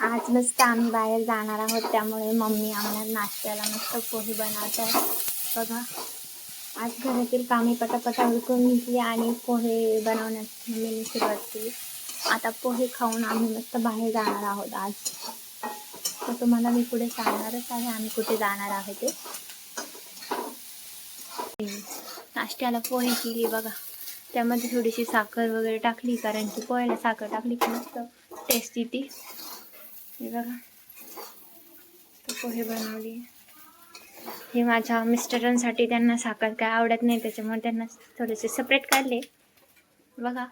आज मस्त आम्ही बाहेर जाणार आहोत, त्यामुळे मम्मी आम्हाला नाश्त्याला मस्त पोहे बनवत आहे बघा. आज घरातील कामे पटापटा उरकून घेतली आणि पोहे बनवण्यास मम्मीने सुरुवात केली. आता पोहे खाऊन आम्ही मस्त बाहेर जाणार आहोत आज. तर तुम्हाला मी पुढे सांगणारच आहे आम्ही कुठे जाणार आहोत ते. नाश्त्याला पोहे केली बघा, त्यामध्ये थोडीशी साखर वगैरे टाकली, कारण की पोह्याला साखर टाकली की मस्त टेस्ट येते. हे बघा पोहे बनवली. हे माझ्या मिस्टरांसाठी, त्यांना साखर काय आवडत नाही, त्याच्यामुळे त्यांना थोडेसे सेपरेट काढले बघा.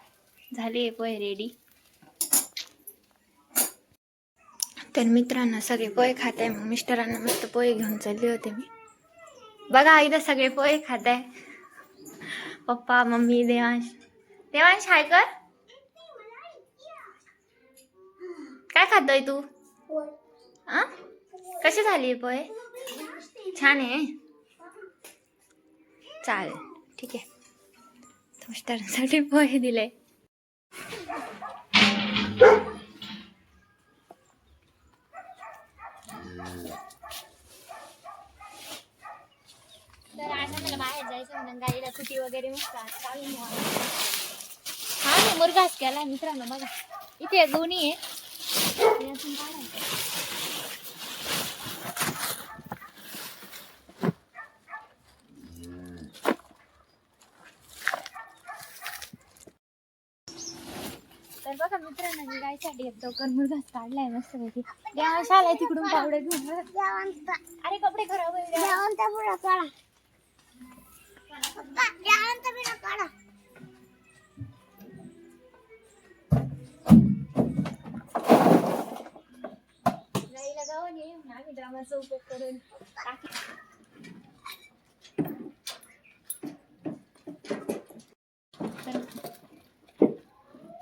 झाले पोहे रेडी. तर मित्रांना सगळे पोहे खात आहे, मग मिस्टरांना मस्त पोहे घेऊन चालले होते मी बघा. इथं सगळे पोहे खात आहे, पप्पा मम्मी देवांश. देवांश हाय कर, काय खातोय तू? कसे झाली पोहे? छान आहे, चालेल ठीक आहे. मिस्टरांसाठी पोहे दिले. तर आज मला बाहेर जायचं म्हणून गाडीला कुटी वगैरे मस्त चालू. हा मी मुरघास केला मित्रांनो बघा. इथे दोन्ही आहे, तर बघा मित्रांनो मी गायसाठी एक टोकर मुरघास काढलाय मस्त पैकी. देवांश आलाय तिकडून पावडर घेऊन. अरे कपडे खराब होईल. गाईला गावान ये आम्ही ड्रामाचा उपयोग करून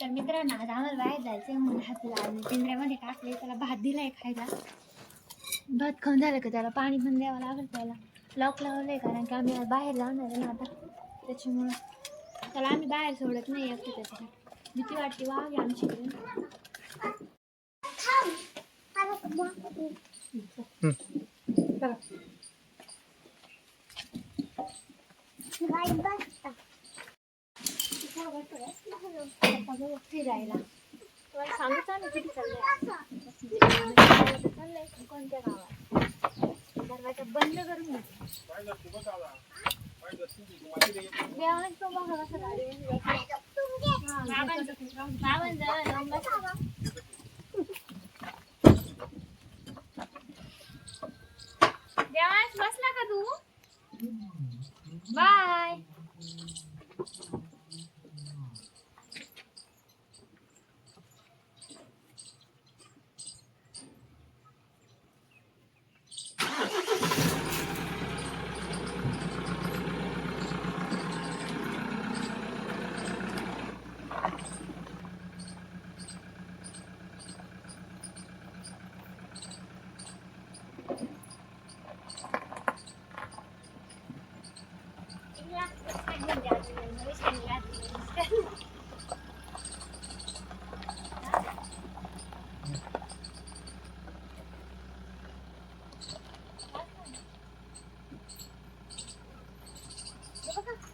तर मित्रांनो आज आम्हाला बाहेर जायचंय म्हणून हातला आणि पिंजऱ्यामध्ये टाकले. त्याला भात दिलाय खायला. भात खाऊन झालं का त्याला पाणी पण द्यावं लागेल. त्याला लॉक लावलंय, कारण की आम्ही बाहेर जाणार आहे ना आता, त्याच्यामुळं त्याला आम्ही बाहेर सोडत नाही एकटे. त्याच्यासाठी भीती वाटते वाघ आमची. फिरायला तुम्हाला सांगू ना किती चाललंय कोणत्या गावात. दरवाजा बंद करून देवांश बसला का तू? बाय.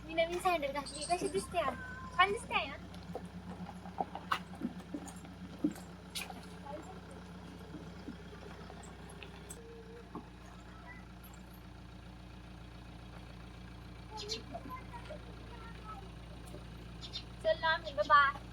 मी नवीन सँडल घातली, कशी दिसते यार? छान दिसते आहे ना. चल ना आम्ही बाय.